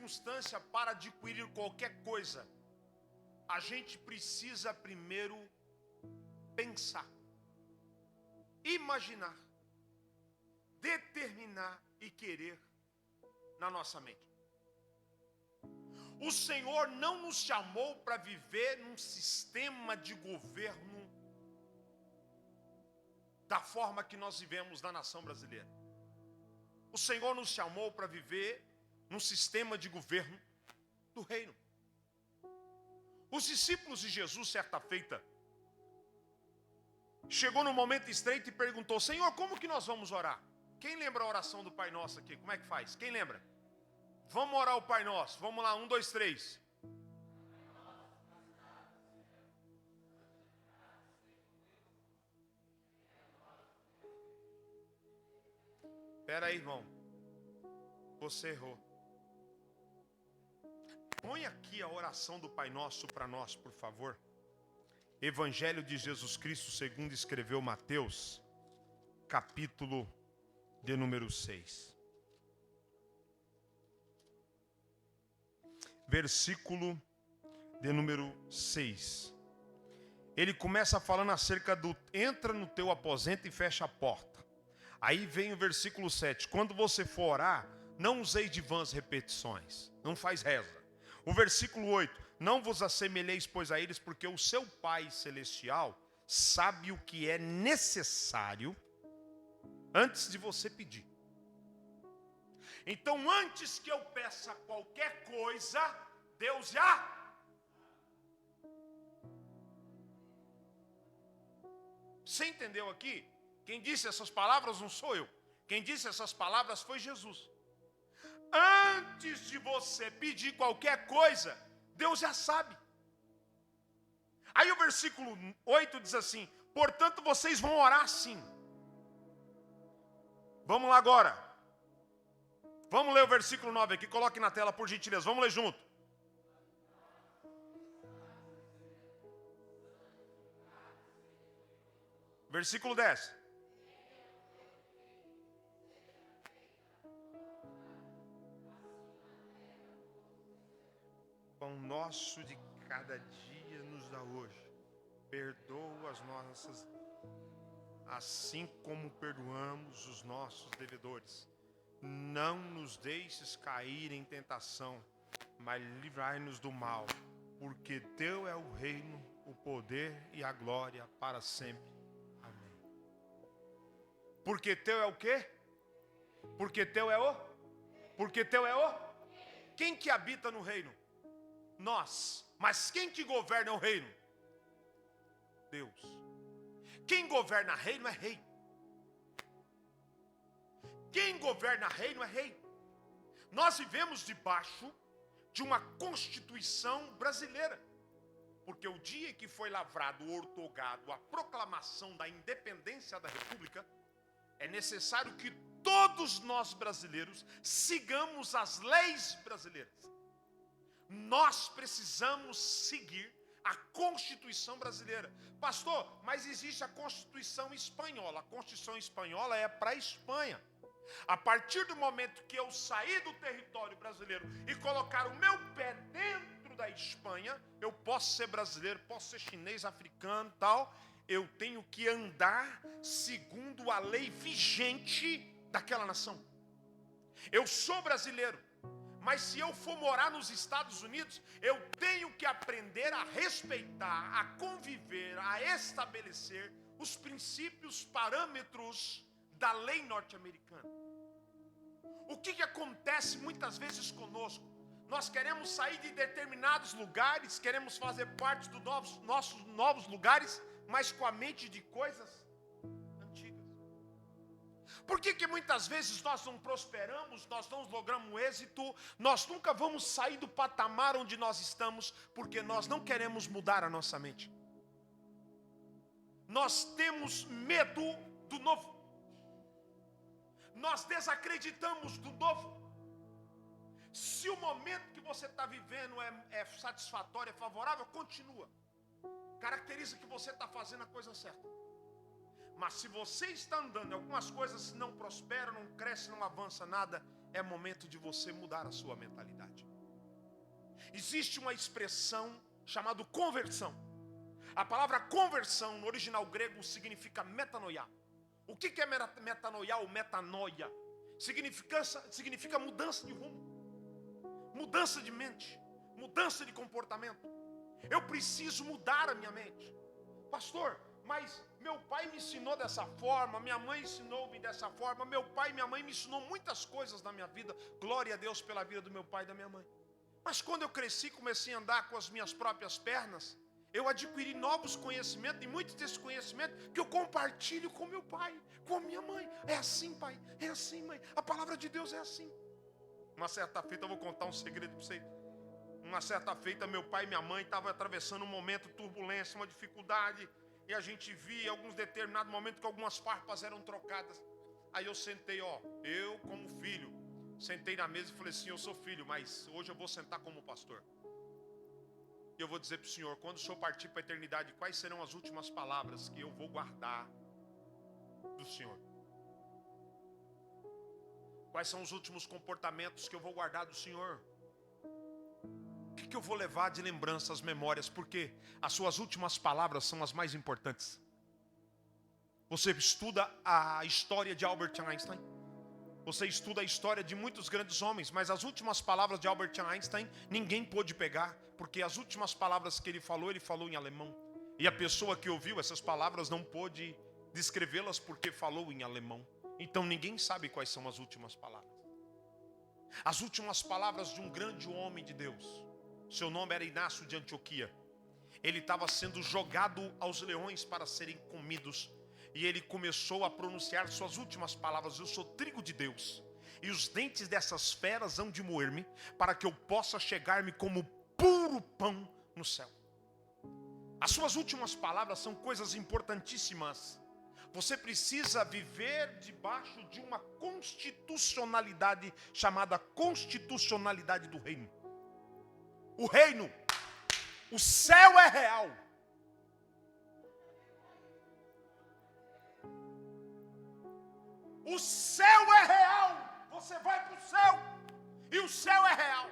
circunstância, para adquirir qualquer coisa, a gente precisa primeiro pensar, imaginar, determinar e querer na nossa mente. O Senhor não nos chamou para viver num sistema de governo da forma que nós vivemos na nação brasileira. O Senhor nos chamou para viver num sistema de governo do reino. Os discípulos de Jesus, certa feita, chegou num momento estreito e perguntou: Senhor, como que nós vamos orar? Quem lembra a oração do Pai Nosso aqui? Como é que faz? Quem lembra? Vamos orar o Pai Nosso. Vamos lá, 1, 2, 3. Espera aí, irmão. Você errou. Põe aqui a oração do Pai Nosso para nós, por favor. Evangelho de Jesus Cristo, segundo escreveu Mateus, capítulo de número 6. Versículo de número 6. Ele começa falando acerca do entra no teu aposento e fecha a porta. Aí vem o versículo 7. Quando você for orar, não useis de vãs repetições. Não faz reza. O versículo 8. Não vos assemelheis, pois, a eles, porque o seu Pai Celestial sabe o que é necessário antes de você pedir. Então, antes que eu peça qualquer coisa, Deus já... Você entendeu aqui? Quem disse essas palavras não sou eu. Quem disse essas palavras foi Jesus. Antes de você pedir qualquer coisa, Deus já sabe. Aí o versículo 8 diz assim: portanto vocês vão orar assim. Vamos lá agora. Vamos ler o versículo 9 aqui, coloque na tela por gentileza, vamos ler junto. Versículo 10. Pão nosso de cada dia nos dá hoje. Perdoa as nossas, assim como perdoamos os nossos devedores. Não nos deixes cair em tentação, mas livrai-nos do mal, porque teu é o reino, o poder e a glória para sempre. Amém. Porque teu é o quê? Porque teu é o? Porque teu é o? Quem que habita no reino? Nós. Mas quem que governa o reino? Deus. Quem governa reino é rei. Quem governa reino é rei. Nós vivemos debaixo de uma Constituição brasileira. Porque o dia que foi lavrado, ortogado, a proclamação da independência da República, é necessário que todos nós brasileiros sigamos as leis brasileiras. Nós precisamos seguir a Constituição brasileira. Pastor, mas existe a Constituição espanhola. A Constituição espanhola é para a Espanha. A partir do momento que eu sair do território brasileiro e colocar o meu pé dentro da Espanha, eu posso ser brasileiro, posso ser chinês, africano, tal. Eu tenho que andar segundo a lei vigente daquela nação. Eu sou brasileiro, mas se eu for morar nos Estados Unidos, eu tenho que aprender a respeitar, a conviver, a estabelecer os princípios, parâmetros da lei norte-americana. O que acontece muitas vezes conosco? Nós queremos sair de determinados lugares, queremos fazer parte dos nossos novos lugares, mas com a mente de coisas antigas. Por que muitas vezes nós não prosperamos, nós não logramos êxito, nós nunca vamos sair do patamar onde nós estamos, porque nós não queremos mudar a nossa mente. Nós temos medo do novo. Nós desacreditamos do novo. Se o momento que você está vivendo é satisfatório, é favorável, continua. Caracteriza que você está fazendo a coisa certa. Mas se você está andando em algumas coisas não prosperam, não cresce, não avança nada, é momento de você mudar a sua mentalidade. existe uma expressão chamada conversão. A palavra conversão no original grego significa metanoia. O que é metanoia ou metanoia? Significa mudança de rumo, mudança de mente, mudança de comportamento. Eu preciso mudar a minha mente. Pastor, mas meu pai me ensinou dessa forma, minha mãe ensinou-me dessa forma, meu pai e minha mãe me ensinou muitas coisas na minha vida. Glória a Deus pela vida do meu pai e da minha mãe. Mas quando eu cresci, comecei a andar com as minhas próprias pernas, eu adquiri novos conhecimentos, e muitos desses conhecimentos que eu compartilho com meu pai, com minha mãe. É assim, pai, é assim, mãe. A palavra de Deus é assim. Uma certa feita, eu vou contar um segredo para vocês. Uma certa feita, meu pai e minha mãe estavam atravessando um momento de turbulência, uma dificuldade, e a gente via em alguns determinados momentos que algumas farpas eram trocadas. Aí eu sentei, eu como filho, sentei na mesa e falei assim: eu sou filho, mas hoje eu vou sentar como pastor. E eu vou dizer para o Senhor, quando o Senhor partir para a eternidade, quais serão as últimas palavras que eu vou guardar do Senhor? Quais são os últimos comportamentos que eu vou guardar do Senhor? O que eu vou levar de lembrança às memórias? Porque as suas últimas palavras são as mais importantes. Você estuda a história de Albert Einstein, você estuda a história de muitos grandes homens, mas as últimas palavras de Albert Einstein ninguém pôde pegar, porque as últimas palavras que ele falou em alemão. E a pessoa que ouviu essas palavras não pôde descrevê-las porque falou em alemão. Então ninguém sabe quais são as últimas palavras. As últimas palavras de um grande homem de Deus. Seu nome era Inácio de Antioquia. Ele estava sendo jogado aos leões para serem comidos. E ele começou a pronunciar suas últimas palavras: eu sou trigo de Deus, e os dentes dessas feras hão de moer-me, para que eu possa chegar-me como puro pão no céu. As suas últimas palavras são coisas importantíssimas. Você precisa viver debaixo de uma constitucionalidade chamada constitucionalidade do reino. O reino, o céu é real. O céu é real. Você vai para o céu e o céu é real.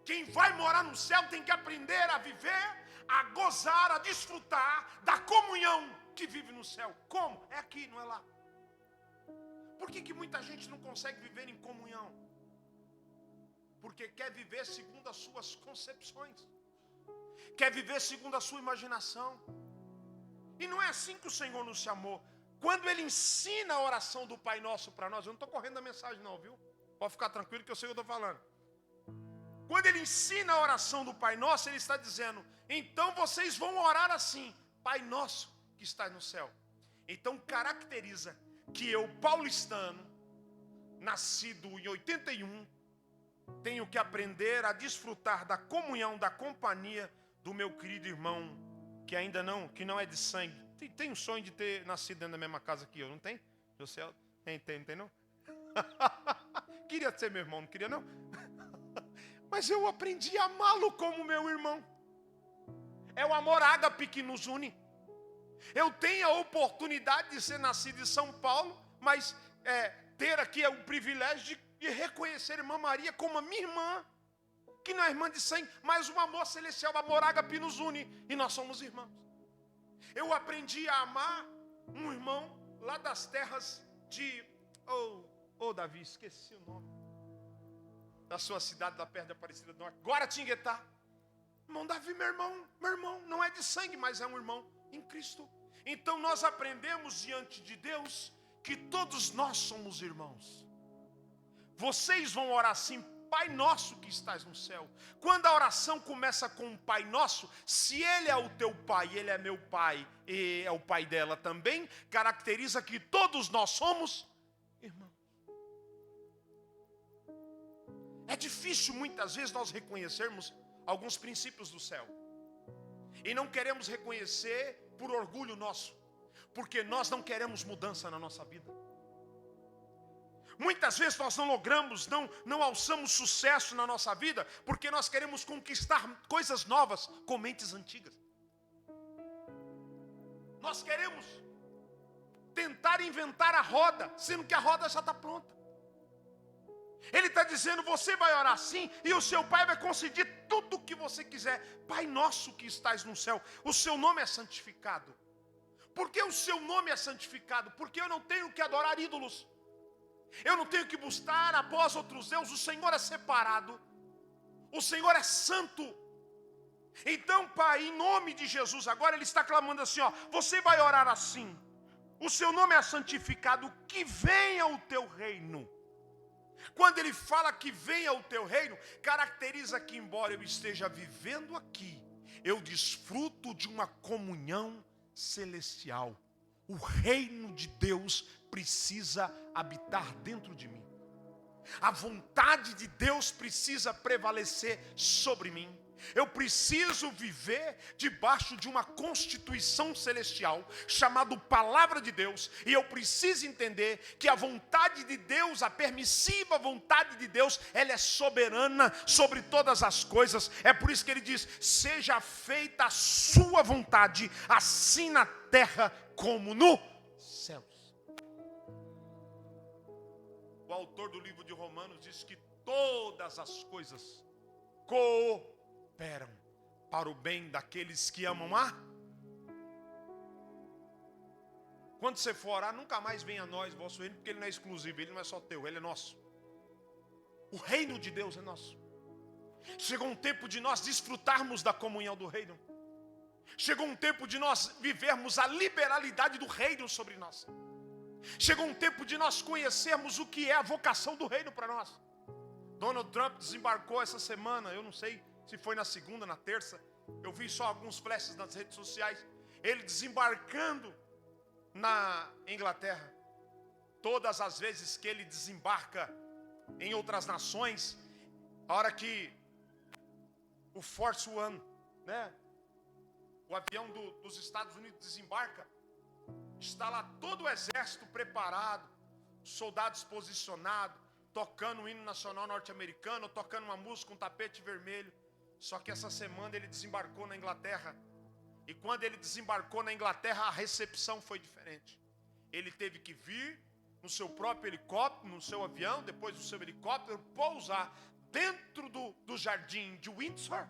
Quem vai morar no céu tem que aprender a viver, a gozar, a desfrutar da comunhão que vive no céu. Como? É aqui, não é lá. Por que muita gente não consegue viver em comunhão? Porque quer viver segundo as suas concepções, quer viver segundo a sua imaginação. E não é assim que o Senhor nos chamou. Quando Ele ensina a oração do Pai Nosso para nós, eu não estou correndo a mensagem não, viu? Pode ficar tranquilo que eu sei o que eu estou falando. Quando Ele ensina a oração do Pai Nosso, Ele está dizendo: então vocês vão orar assim: Pai Nosso que está no céu. Então caracteriza que eu, paulistano, nascido em 81, tenho que aprender a desfrutar da comunhão, da companhia do meu querido irmão, que não é de sangue. Tem um sonho de ter nascido dentro da mesma casa que eu, não tem? José, tem não? Queria ser meu irmão, não queria não? Mas eu aprendi a amá-lo como meu irmão. É o amor ágape que nos une. Eu tenho a oportunidade de ser nascido em São Paulo, mas ter aqui o privilégio de reconhecer a irmã Maria como a minha irmã, que não é irmã de sangue, mas um amor celestial, o amor ágape nos une, e nós somos irmãos. Eu aprendi a amar um irmão lá das terras de... Davi, esqueci o nome da sua cidade, lá perto da Aparecida do Norte, Guaratinguetá. Irmão Davi, meu irmão, não é de sangue, mas é um irmão em Cristo. Então nós aprendemos diante de Deus que todos nós somos irmãos. Vocês vão orar assim: Pai Nosso que estás no céu. Quando a oração começa com o Pai Nosso, se Ele é o teu Pai, Ele é meu Pai, e é o Pai dela também, caracteriza que todos nós somos irmãos. É difícil muitas vezes nós reconhecermos alguns princípios do céu, e não queremos reconhecer por orgulho nosso, porque nós não queremos mudança na nossa vida. Muitas vezes nós não logramos, não alçamos sucesso na nossa vida, porque nós queremos conquistar coisas novas com mentes antigas. Nós queremos tentar inventar a roda, sendo que a roda já está pronta. Ele está dizendo, você vai orar assim e o seu Pai vai conceder tudo o que você quiser. Pai nosso que estás no céu, o seu nome é santificado. Por que o seu nome é santificado? Porque eu não tenho que adorar ídolos. Eu não tenho que buscar após outros deuses. O Senhor é separado. O Senhor é santo. Então, Pai, em nome de Jesus, agora Ele está clamando assim, ó, você vai orar assim. O seu nome é santificado, que venha o teu reino. Quando Ele fala que venha o teu reino, caracteriza que embora eu esteja vivendo aqui, eu desfruto de uma comunhão celestial. O reino de Deus precisa habitar dentro de mim. A vontade de Deus precisa prevalecer sobre mim. Eu preciso viver debaixo de uma constituição celestial, chamada Palavra de Deus, e eu preciso entender que a vontade de Deus, a permissiva vontade de Deus, ela é soberana sobre todas as coisas. É por isso que ele diz, seja feita a sua vontade, assim na terra como nos céus. O autor do livro de Romanos diz que todas as coisas cooperam para o bem daqueles que amam a. Quando você for orar, nunca mais venha a nós, vosso reino, porque ele não é exclusivo, ele não é só teu, ele é nosso. O reino de Deus é nosso. Chegou um tempo de nós desfrutarmos da comunhão do reino. Chegou um tempo de nós vivermos a liberalidade do reino sobre nós. Chegou um tempo de nós conhecermos o que é a vocação do reino para nós. Donald Trump desembarcou essa semana, eu não sei se foi na segunda, na terça, eu vi só alguns flashes nas redes sociais, ele desembarcando na Inglaterra. Todas as vezes que ele desembarca em outras nações, a hora que o Force One, né, o avião dos Estados Unidos desembarca, está lá todo o exército preparado, soldados posicionados, tocando o hino nacional norte-americano, tocando uma música, um tapete vermelho. Só que essa semana ele desembarcou na Inglaterra. E quando ele desembarcou na Inglaterra, a recepção foi diferente. Ele teve que vir no seu próprio helicóptero, no seu avião, depois do seu helicóptero, pousar dentro do jardim de Windsor.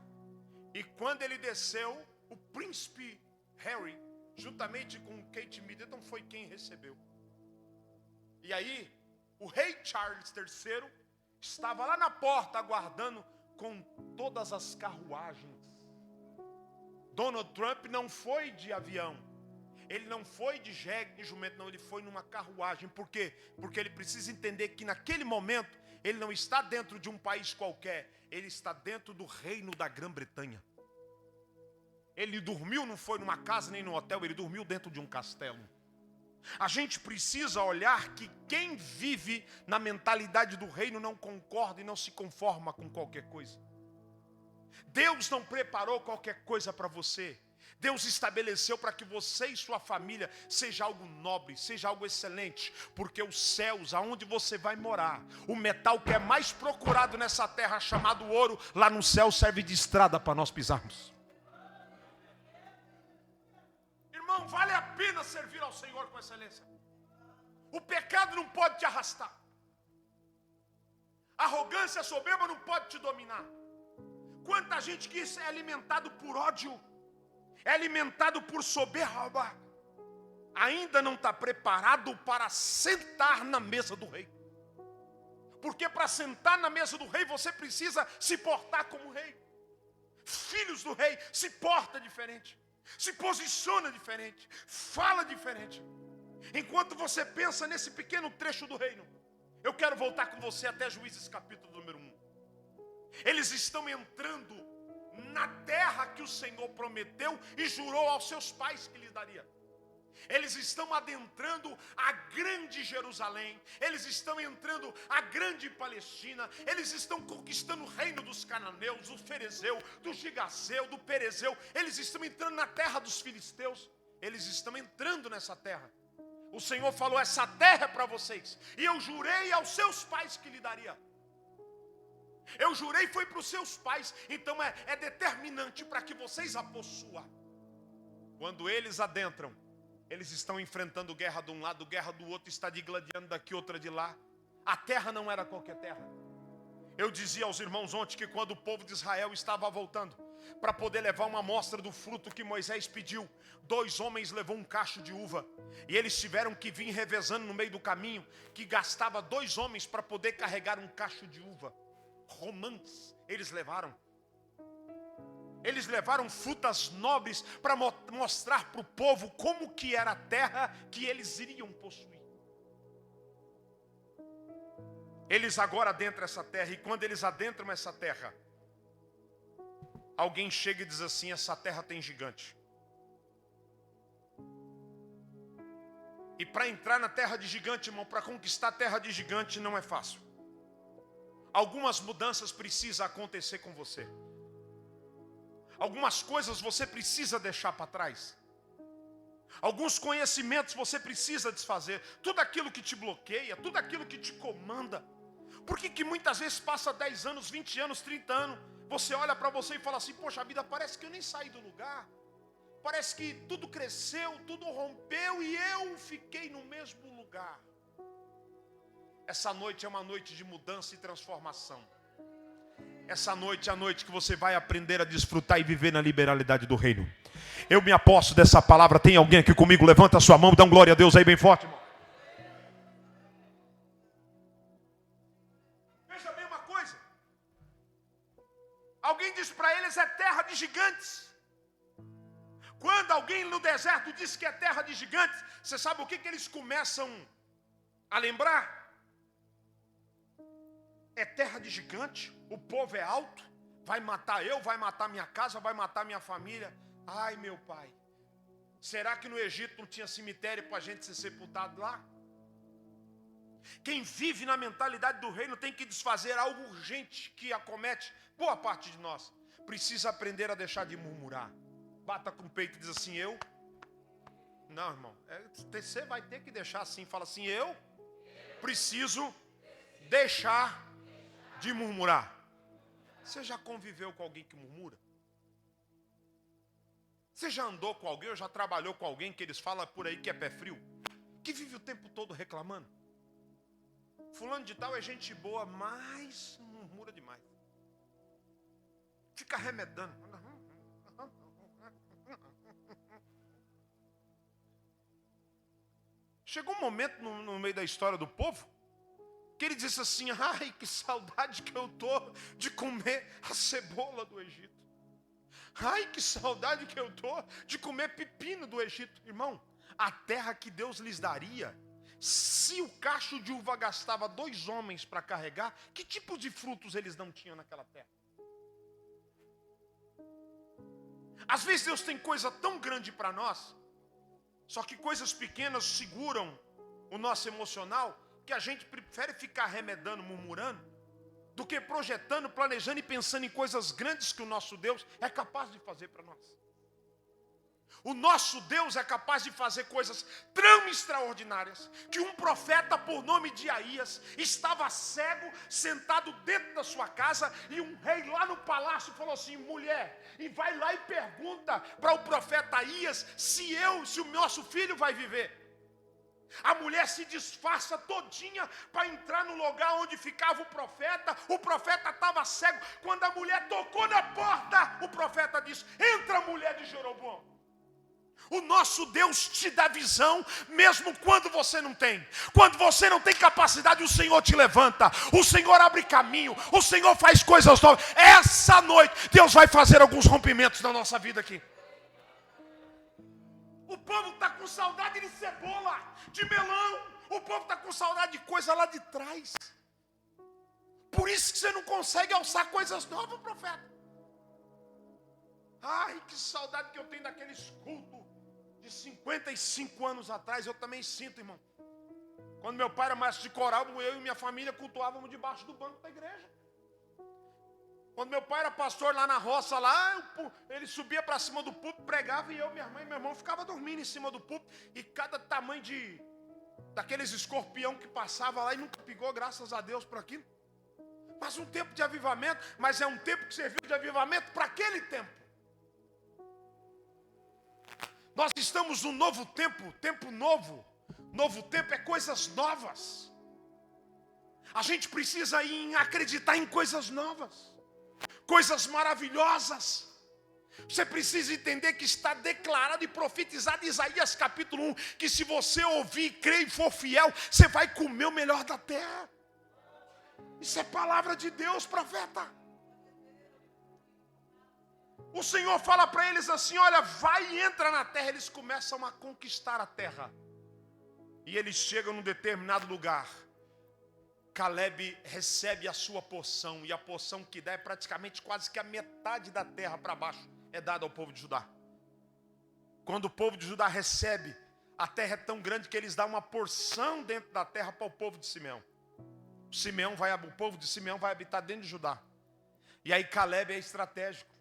E quando ele desceu, o príncipe Harry, juntamente com Kate Middleton, foi quem recebeu. E aí, o rei Charles III estava lá na porta aguardando com todas as carruagens. Donald Trump não foi de avião, ele não foi de jegue, de jumento, não, ele foi numa carruagem. Por quê? Porque ele precisa entender que naquele momento, ele não está dentro de um país qualquer, ele está dentro do reino da Grã-Bretanha. Ele dormiu, não foi numa casa nem num hotel, ele dormiu dentro de um castelo. A gente precisa olhar que quem vive na mentalidade do reino não concorda e não se conforma com qualquer coisa. Deus não preparou qualquer coisa para você. Deus estabeleceu para que você e sua família seja algo nobre, seja algo excelente, porque os céus, aonde você vai morar, o metal que é mais procurado nessa terra, chamado ouro, lá no céu serve de estrada para nós pisarmos. Irmão, vale a pena servir ao Senhor com excelência. O pecado não pode te arrastar. A arrogância, a soberba não pode te dominar. Quanta gente que é alimentado por ódio, é alimentado por soberba, ainda não está preparado para sentar na mesa do rei. Porque para sentar na mesa do rei, você precisa se portar como rei. Filhos do rei se porta diferente, se posiciona diferente, fala diferente. Enquanto você pensa nesse pequeno trecho do reino, eu quero voltar com você até Juízes capítulo número 1. Eles estão entrando na terra que o Senhor prometeu e jurou aos seus pais que lhes daria. Eles estão adentrando a grande Jerusalém, eles estão entrando a grande Palestina, eles estão conquistando o reino dos cananeus, do ferezeu, do gigazeu, do perezeu, eles estão entrando na terra dos filisteus, eles estão entrando nessa terra. O Senhor falou, essa terra é para vocês, e eu jurei aos seus pais que lhe daria. Eu jurei, foi para os seus pais, então é determinante para que vocês a possuam. Quando eles adentram, eles estão enfrentando guerra de um lado, guerra do outro, está digladiando daqui, outra de lá. A terra não era qualquer terra. Eu dizia aos irmãos ontem que quando o povo de Israel estava voltando para poder levar uma amostra do fruto que Moisés pediu, 2 homens levou um cacho de uva, e eles tiveram que vir revezando no meio do caminho, que gastava 2 homens para poder carregar um cacho de uva. Romãs eles levaram. Eles levaram frutas nobres para mostrar para o povo como que era a terra que eles iriam possuir. Eles agora adentram essa terra, e quando eles adentram essa terra, alguém chega e diz assim: essa terra tem gigante. E para entrar na terra de gigante, irmão, para conquistar a terra de gigante não é fácil. Algumas mudanças precisam acontecer com você. Algumas coisas você precisa deixar para trás. Alguns conhecimentos você precisa desfazer. Tudo aquilo que te bloqueia, tudo aquilo que te comanda. Por que muitas vezes passa 10 anos, 20 anos, 30 anos, você olha para você e fala assim: poxa vida, parece que eu nem saí do lugar. Parece que tudo cresceu, tudo rompeu e eu fiquei no mesmo lugar. Essa noite é uma noite de mudança e transformação. Essa noite é a noite que você vai aprender a desfrutar e viver na liberalidade do reino. Eu me aposto dessa palavra. Tem alguém aqui comigo? Levanta a sua mão e dá um glória a Deus aí bem forte, irmão. Veja bem uma coisa. Alguém diz para eles: é terra de gigantes. Quando alguém no deserto diz que é terra de gigantes, você sabe o que eles começam a lembrar? É terra de gigante, o povo é alto, vai matar eu, vai matar minha casa, vai matar minha família. Ai, meu pai, será que no Egito não tinha cemitério para a gente ser sepultado lá? Quem vive na mentalidade do reino tem que desfazer algo urgente que acomete boa parte de nós. Precisa aprender a deixar de murmurar. Bata com o peito e diz assim: eu? Não, irmão, você vai ter que deixar assim. Fala assim: eu preciso deixar de murmurar. Você já conviveu com alguém que murmura? Você já andou com alguém ou já trabalhou com alguém que eles falam por aí que é pé frio? Que vive o tempo todo reclamando? Fulano de tal é gente boa, mas murmura demais. Fica remedando. Chegou um momento no meio da história do povo que ele disse assim: ai, que saudade que eu estou de comer a cebola do Egito. Ai, que saudade que eu estou de comer pepino do Egito. Irmão, a terra que Deus lhes daria, se o cacho de uva gastava 2 homens para carregar, que tipo de frutos eles não tinham naquela terra? Às vezes Deus tem coisa tão grande para nós, só que coisas pequenas seguram o nosso emocional, que a gente prefere ficar remedando, murmurando, do que projetando, planejando e pensando em coisas grandes que o nosso Deus é capaz de fazer para nós. O nosso Deus é capaz de fazer coisas tão extraordinárias, que um profeta por nome de Aías estava cego, sentado dentro da sua casa, e um rei lá no palácio falou assim: mulher, e vai lá e pergunta para o profeta Aías se o nosso filho vai viver. A mulher se disfarça todinha para entrar no lugar onde ficava o profeta estava cego. Quando a mulher tocou na porta, o profeta disse: entra, mulher de Jeroboão. O nosso Deus te dá visão, mesmo quando você não tem. Quando você não tem capacidade, o Senhor te levanta. O Senhor abre caminho. O Senhor faz coisas novas. Essa noite, Deus vai fazer alguns rompimentos na nossa vida aqui. O povo está com saudade de cebola, de melão. O povo está com saudade de coisa lá de trás. Por isso que você não consegue alçar coisas novas, profeta. Ai, que saudade que eu tenho daqueles cultos de 55 anos atrás. Eu também sinto, irmão. Quando meu pai era mestre de coral, eu e minha família cultuávamos debaixo do banco da igreja. Quando meu pai era pastor lá na roça, ele subia para cima do púlpito, pregava, e eu, minha mãe e meu irmão ficava dormindo em cima do púlpito, e cada tamanho daqueles escorpião que passava lá e nunca pegou, graças a Deus, por aquilo. Mas um tempo de avivamento, mas é um tempo que serviu de avivamento para aquele tempo. Nós estamos num novo tempo, tempo novo. Novo tempo é coisas novas. A gente precisa acreditar em coisas novas, coisas maravilhosas. Você precisa entender que está declarado e profetizado em Isaías capítulo 1, que se você ouvir, crer e for fiel, você vai comer o melhor da terra. Isso é palavra de Deus, profeta. O Senhor fala para eles assim: olha, vai e entra na terra. Eles começam a conquistar a terra. E eles chegam num determinado lugar. Caleb recebe a sua porção. E a porção que dá é praticamente quase que a metade da terra para baixo. É dada ao povo de Judá. Quando o povo de Judá recebe, a terra é tão grande que eles dão uma porção dentro da terra para o povo de Simeão. O povo de Simeão vai habitar dentro de Judá. E aí Caleb é estratégico.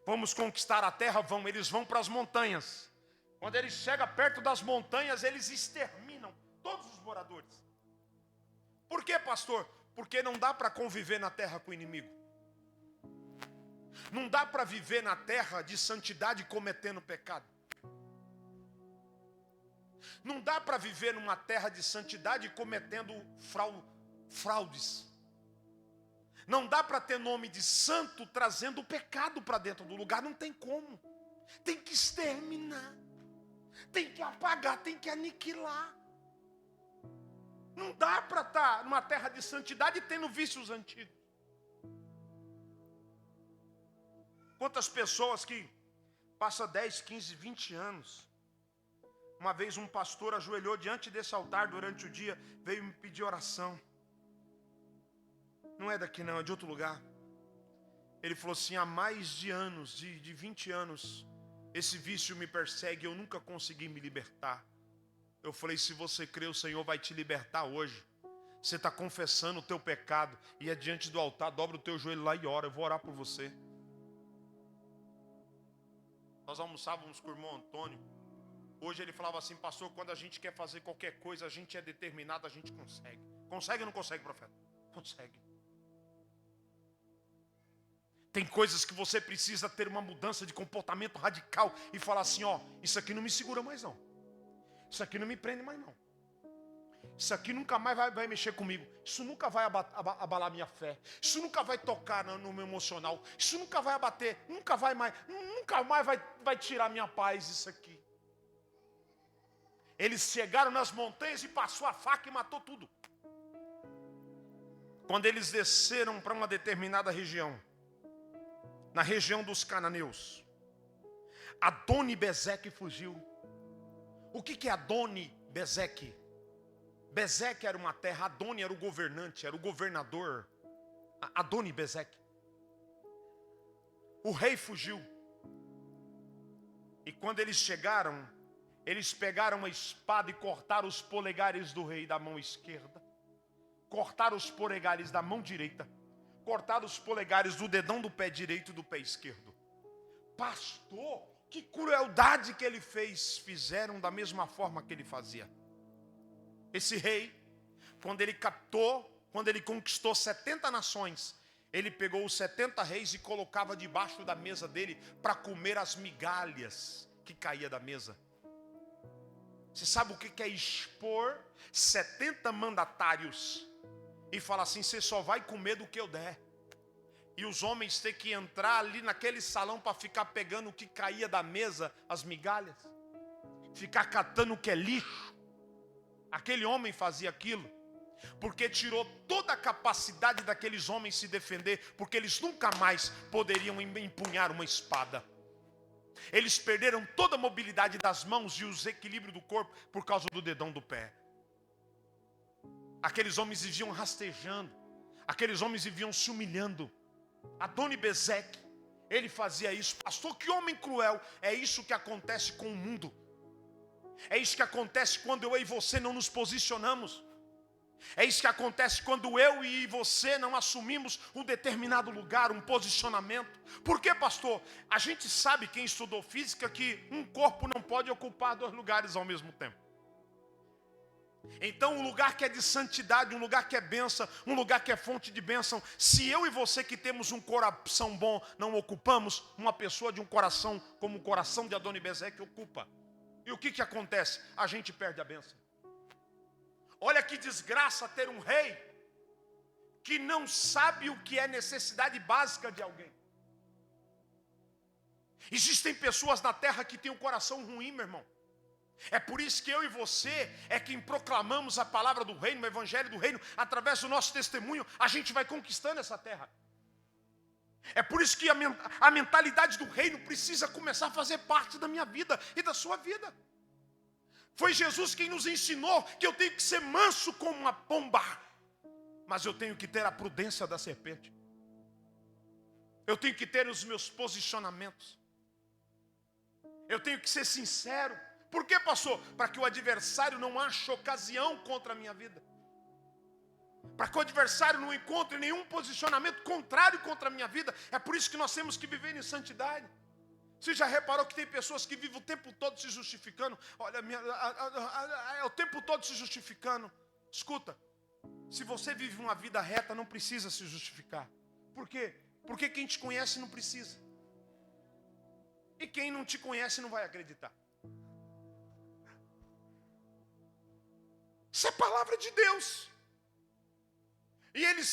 Vamos conquistar a terra? Eles vão para as montanhas. Quando eles chegam perto das montanhas, eles exterminam todos os moradores. Por quê, pastor? Porque não dá para conviver na terra com o inimigo. Não dá para viver na terra de santidade cometendo pecado. Não dá para viver numa terra de santidade cometendo fraudes. Não dá para ter nome de santo trazendo o pecado para dentro do lugar. Não tem como. Tem que exterminar. Tem que apagar, tem que aniquilar. Não dá para estar numa terra de santidade tendo vícios antigos. Quantas pessoas que passam 10, 15, 20 anos. Uma vez um pastor ajoelhou diante desse altar durante o dia, veio me pedir oração. Não é daqui não, é de outro lugar. Ele falou assim: há mais de anos, de 20 anos, esse vício me persegue, eu nunca consegui me libertar. Eu falei: se você crê, o Senhor vai te libertar hoje. Você está confessando o teu pecado, e é diante do altar, dobra o teu joelho lá e ora, eu vou orar por você. Nós almoçávamos com o irmão Antônio. Hoje ele falava assim: pastor, quando a gente quer fazer qualquer coisa, a gente é determinado, a gente consegue. Consegue ou não consegue, profeta? Consegue. Tem coisas que você precisa ter uma mudança de comportamento radical e falar assim: ó, isso aqui não me segura mais não. Isso aqui não me prende mais não. Isso aqui nunca mais vai mexer comigo. Isso nunca vai abalar minha fé. Isso nunca vai tocar no meu emocional. Isso nunca vai abater. Nunca mais vai tirar minha paz isso aqui. Eles chegaram nas montanhas e passou a faca e matou tudo. Quando eles desceram para uma determinada região, na região dos cananeus, Adoni-Bezeque fugiu. O que é Adoni-Bezeque? Bezeque era uma terra, Adoni era o governante, era o governador. Adoni-Bezeque. O rei fugiu. E quando eles chegaram, eles pegaram uma espada e cortaram os polegares do rei da mão esquerda, cortaram os polegares da mão direita, cortaram os polegares do dedão do pé direito e do pé esquerdo. Pastor, que crueldade que ele fez. Fizeram da mesma forma que ele fazia. Esse rei, quando ele conquistou 70 nações, ele pegou os 70 reis e colocava debaixo da mesa dele para comer as migalhas que caía da mesa. Você sabe o que é expor 70 mandatários e falar assim: você só vai comer do que eu der. E os homens ter que entrar ali naquele salão para ficar pegando o que caía da mesa, as migalhas, ficar catando o que é lixo. Aquele homem fazia aquilo porque tirou toda a capacidade daqueles homens se defender, porque eles nunca mais poderiam empunhar uma espada. Eles perderam toda a mobilidade das mãos e os equilíbrio do corpo por causa do dedão do pé. Aqueles homens viviam rastejando, aqueles homens viviam se humilhando. Adoni-Bezeque, ele fazia isso. Pastor, que homem cruel. É isso que acontece com o mundo. É isso que acontece quando eu e você não nos posicionamos. É isso que acontece quando eu e você não assumimos um determinado lugar, um posicionamento. Por quê, pastor? A gente sabe, quem estudou física, que um corpo não pode ocupar 2 lugares ao mesmo tempo. Então, um lugar que é de santidade, um lugar que é bênção, um lugar que é fonte de bênção, se eu e você que temos um coração bom não ocupamos, uma pessoa de um coração como o coração de Adoni-Bezeque ocupa. E o que acontece? A gente perde a bênção. Olha que desgraça ter um rei que não sabe o que é necessidade básica de alguém. Existem pessoas na terra que têm um coração ruim, meu irmão. É por isso que eu e você é quem proclamamos a palavra do reino, o evangelho do reino. Através do nosso testemunho, a gente vai conquistando essa terra. É por isso que a mentalidade do reino precisa começar a fazer parte da minha vida e da sua vida. Foi Jesus quem nos ensinou que eu tenho que ser manso como uma pomba, mas eu tenho que ter a prudência da serpente. Eu tenho que ter os meus posicionamentos. Eu tenho que ser sincero. Por que, pastor? Para que o adversário não ache ocasião contra a minha vida. Para que o adversário não encontre nenhum posicionamento contrário contra a minha vida. É por isso que nós temos que viver em santidade. Você já reparou que tem pessoas que vivem o tempo todo se justificando? Olha, o tempo todo se justificando. Escuta, se você vive uma vida reta, não precisa se justificar. Por quê? Porque quem te conhece não precisa. E quem não te conhece não vai acreditar. Isso é palavra de Deus. E eles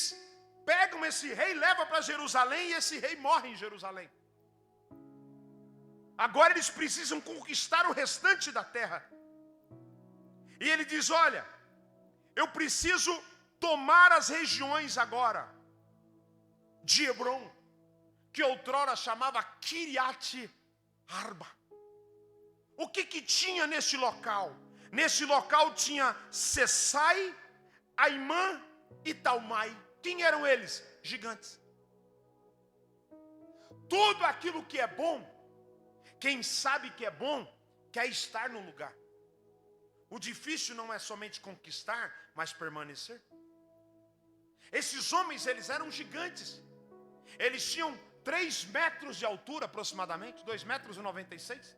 pegam esse rei, levam para Jerusalém, e esse rei morre em Jerusalém. Agora eles precisam conquistar o restante da terra. E ele diz, olha, eu preciso tomar as regiões agora de Hebrom, que outrora chamava Kiriat Arba. O que tinha nesse local? Nesse local tinha Sessai, Aimã e Talmai. Quem eram eles? Gigantes. Tudo aquilo que é bom, quem sabe que é bom, quer estar no lugar. O difícil não é somente conquistar, mas permanecer. Esses homens, eles eram gigantes. Eles tinham 3 metros de altura aproximadamente, 2,96 metros.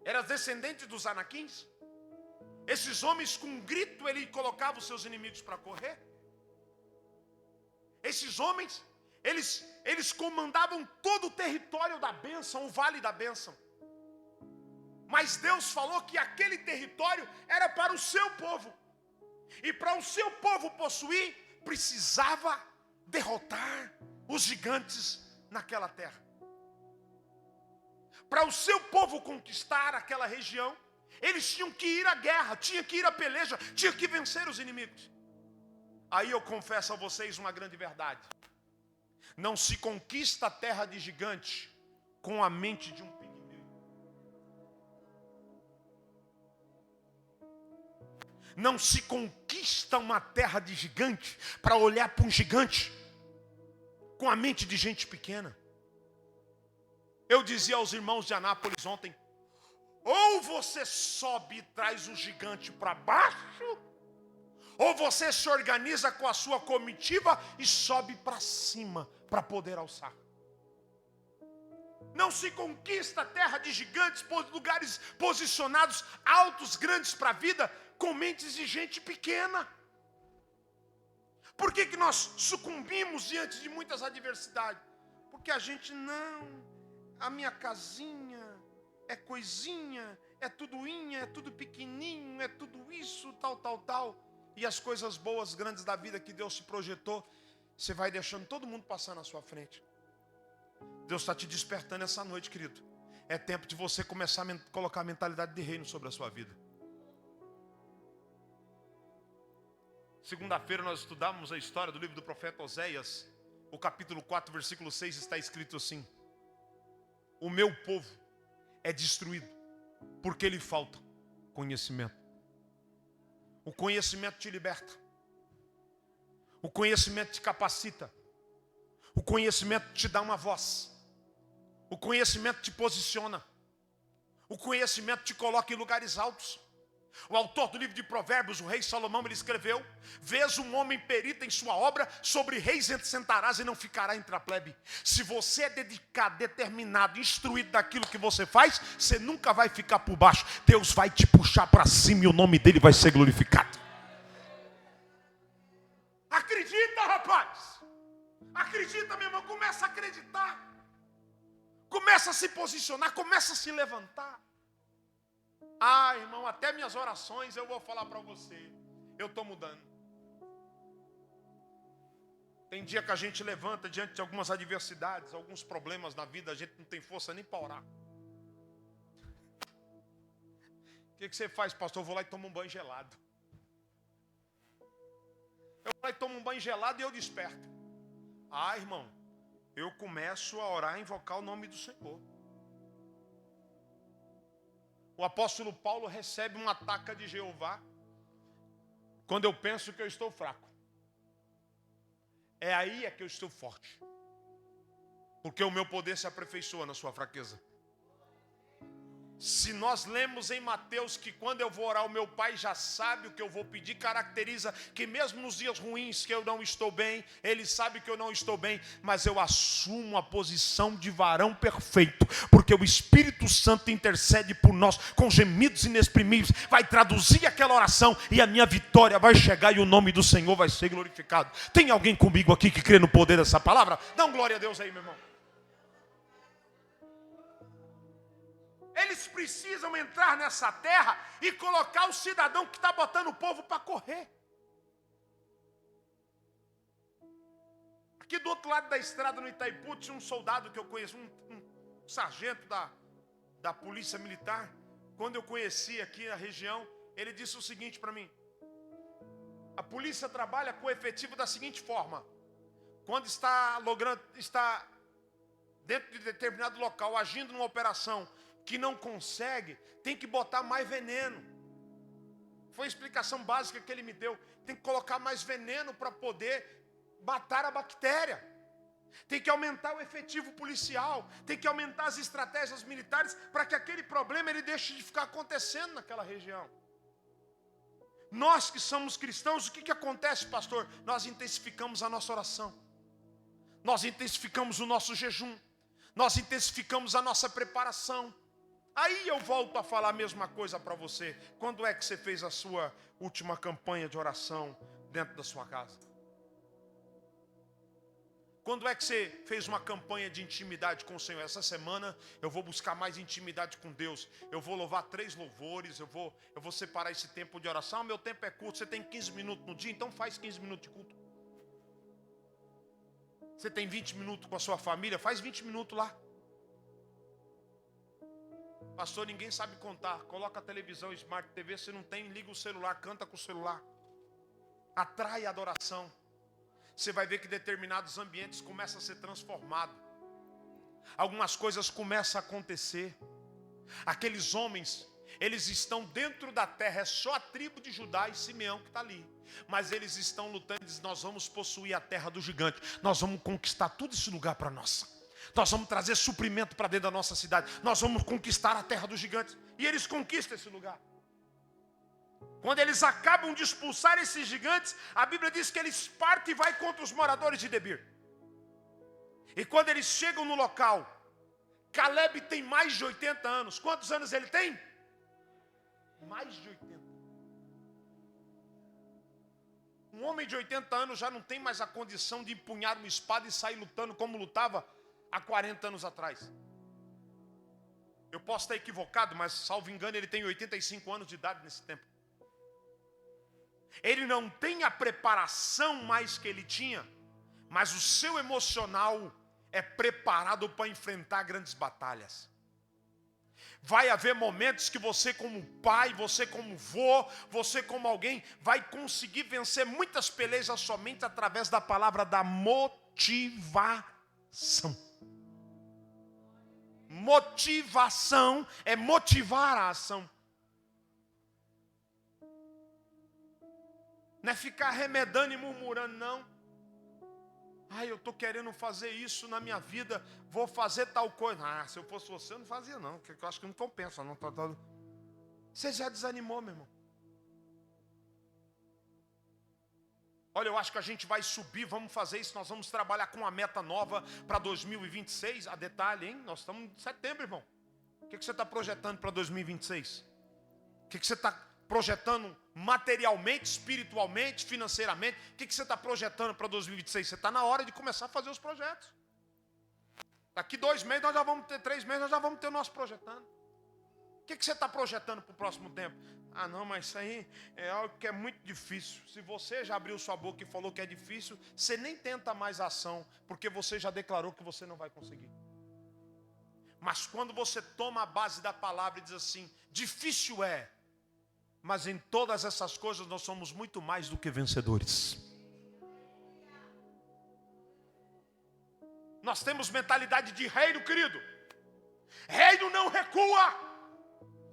Eram descendentes dos Anaquins. Esses homens, com um grito, ele colocava os seus inimigos para correr. Esses homens, eles comandavam todo o território da bênção, o vale da bênção. Mas Deus falou que aquele território era para o seu povo. E para o seu povo possuir, precisava derrotar os gigantes naquela terra. Para o seu povo conquistar aquela região, eles tinham que ir à guerra, tinham que ir à peleja, tinham que vencer os inimigos. Aí eu confesso a vocês uma grande verdade. Não se conquista a terra de gigante com a mente de um pigmeu. Não se conquista uma terra de gigante para olhar para um gigante com a mente de gente pequena. Eu dizia aos irmãos de Anápolis ontem, ou você sobe e traz o gigante para baixo, ou você se organiza com a sua comitiva e sobe para cima para poder alçar. Não se conquista a terra de gigantes, lugares posicionados altos, grandes para a vida, com mentes de gente pequena. Por que nós sucumbimos diante de muitas adversidades? Porque a gente a minha casinha é coisinha, é tudo pequenininho, é tudo isso, tal. E as coisas boas, grandes da vida que Deus te projetou, você vai deixando todo mundo passar na sua frente. Deus está te despertando essa noite, querido. É tempo de você começar a colocar a mentalidade de reino sobre a sua vida. Segunda-feira nós estudamos a história do livro do profeta Oséias. O capítulo 4, versículo 6 está escrito assim: o meu povo é destruído porque lhe falta conhecimento. O conhecimento te liberta. O conhecimento te capacita. O conhecimento te dá uma voz. O conhecimento te posiciona. O conhecimento te coloca em lugares altos. O autor do livro de Provérbios, o rei Salomão, ele escreveu: vês um homem perito em sua obra, sobre reis sentarás e não ficará entre a plebe. Se você é dedicado, determinado, instruído daquilo que você faz, você nunca vai ficar por baixo. Deus vai te puxar para cima e o nome dele vai ser glorificado. Acredita, rapaz. Acredita, meu irmão. Começa a acreditar. Começa a se posicionar, começa a se levantar. Ah, irmão, até minhas orações eu vou falar para você. Eu estou mudando. Tem dia que a gente levanta diante de algumas adversidades, alguns problemas na vida, a gente não tem força nem para orar. O que você faz, pastor? Eu vou lá e tomo um banho gelado. Eu vou lá e tomo um banho gelado e eu desperto. Ah, irmão, eu começo a orar e invocar o nome do Senhor. O apóstolo Paulo recebe uma ataque de Jeová quando eu penso que eu estou fraco. É aí que eu estou forte. Porque o meu poder se aperfeiçoa na sua fraqueza. Se nós lemos em Mateus que quando eu vou orar, o meu Pai já sabe o que eu vou pedir, caracteriza que mesmo nos dias ruins que eu não estou bem, Ele sabe que eu não estou bem, mas eu assumo a posição de varão perfeito, porque o Espírito Santo intercede por nós com gemidos inexprimíveis, vai traduzir aquela oração e a minha vitória vai chegar e o nome do Senhor vai ser glorificado. Tem alguém comigo aqui que crê no poder dessa palavra? Dá um glória a Deus aí, meu irmão. Eles precisam entrar nessa terra e colocar o cidadão que está botando o povo para correr. Aqui do outro lado da estrada, no Itaipu, tinha um soldado que eu conheço, um sargento da polícia militar. Quando eu conheci aqui a região, ele disse o seguinte para mim: a polícia trabalha com o efetivo da seguinte forma: quando está dentro de determinado local, agindo numa operação que não consegue, tem que botar mais veneno. Foi a explicação básica que ele me deu. Tem que colocar mais veneno para poder matar a bactéria. Tem que aumentar o efetivo policial. Tem que aumentar as estratégias militares para que aquele problema ele deixe de ficar acontecendo naquela região. Nós que somos cristãos, o que acontece, pastor? Nós intensificamos a nossa oração. Nós intensificamos o nosso jejum. Nós intensificamos a nossa preparação. Aí eu volto a falar a mesma coisa para você. Quando é que você fez a sua última campanha de oração dentro da sua casa? Quando é que você fez uma campanha de intimidade com o Senhor? Essa semana eu vou buscar mais intimidade com Deus. Eu vou louvar 3 louvores, eu vou separar esse tempo de oração. Meu tempo é curto, você tem 15 minutos no dia, então faz 15 minutos de culto. Você tem 20 minutos com a sua família, faz 20 minutos lá. Pastor, ninguém sabe contar. Coloca a televisão, Smart TV, se não tem, liga o celular, canta com o celular. Atrai a adoração. Você vai ver que determinados ambientes começam a ser transformados. Algumas coisas começam a acontecer. Aqueles homens, eles estão dentro da terra, é só a tribo de Judá e Simeão que está ali. Mas eles estão lutando e dizem: nós vamos possuir a terra do gigante. Nós vamos conquistar todo esse lugar para nós. Nós vamos trazer suprimento para dentro da nossa cidade. Nós vamos conquistar a terra dos gigantes. E eles conquistam esse lugar. Quando eles acabam de expulsar esses gigantes, a Bíblia diz que eles partem e vai contra os moradores de Debir. E quando eles chegam no local, Caleb tem mais de 80 anos. Quantos anos ele tem? Mais de 80. Um homem de 80 anos já não tem mais a condição de empunhar uma espada e sair lutando como lutava há 40 anos atrás. Eu posso estar equivocado, mas salvo engano ele tem 85 anos de idade nesse tempo. Ele não tem a preparação mais que ele tinha, mas o seu emocional é preparado para enfrentar grandes batalhas. Vai haver momentos que você como pai, você como vô, você como alguém vai conseguir vencer muitas pelejas somente através da palavra da motivação. Motivação é motivar a ação. Não é ficar remedando e murmurando, não. Ai, eu estou querendo fazer isso na minha vida, vou fazer tal coisa. Ah, se eu fosse você, eu não fazia não, porque eu acho que não compensa. Não. Você já desanimou, meu irmão. Olha, eu acho que a gente vai subir, vamos fazer isso, nós vamos trabalhar com uma meta nova para 2026. A detalhe, hein? Nós estamos em setembro, irmão. O que você está projetando para 2026? O que você está projetando materialmente, espiritualmente, financeiramente? O que você está projetando para 2026? Você está na hora de começar a fazer os projetos. Daqui 2 meses, nós já vamos ter 3 meses, nós já vamos ter o nosso projetando. O que você está projetando para o próximo tempo? Ah, não, mas isso aí é algo que é muito difícil. Se você já abriu sua boca e falou que é difícil, você nem tenta mais ação, porque você já declarou que você não vai conseguir. Mas quando você toma a base da palavra e diz assim, difícil é, mas em todas essas coisas nós somos muito mais do que vencedores. Nós temos mentalidade de reino, querido. Reino não recua,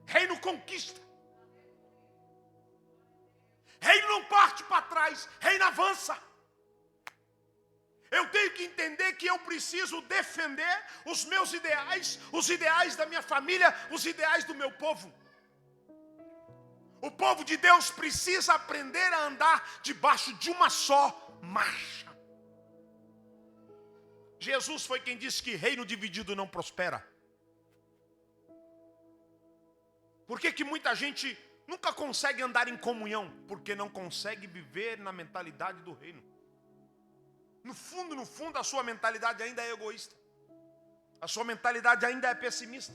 reino conquista. Reino não parte para trás, reino avança. Eu tenho que entender que eu preciso defender os meus ideais, os ideais da minha família, os ideais do meu povo. O povo de Deus precisa aprender a andar debaixo de uma só marcha. Jesus foi quem disse que reino dividido não prospera. Por que muita gente nunca consegue andar em comunhão? Porque não consegue viver na mentalidade do reino. No fundo, a sua mentalidade ainda é egoísta. A sua mentalidade ainda é pessimista.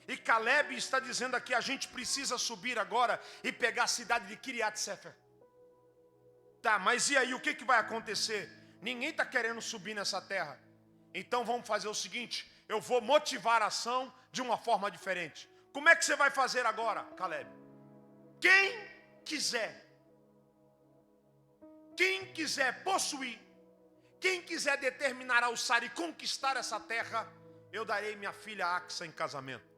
E Caleb está dizendo aqui, a gente precisa subir agora e pegar a cidade de Kiriat Sefer. Tá, mas e aí, o que vai acontecer? Ninguém está querendo subir nessa terra. Então vamos fazer o seguinte, eu vou motivar a ação de uma forma diferente. Como é que você vai fazer agora, Caleb? Quem quiser possuir, quem quiser determinar alçar e conquistar essa terra, eu darei minha filha Axa em casamento.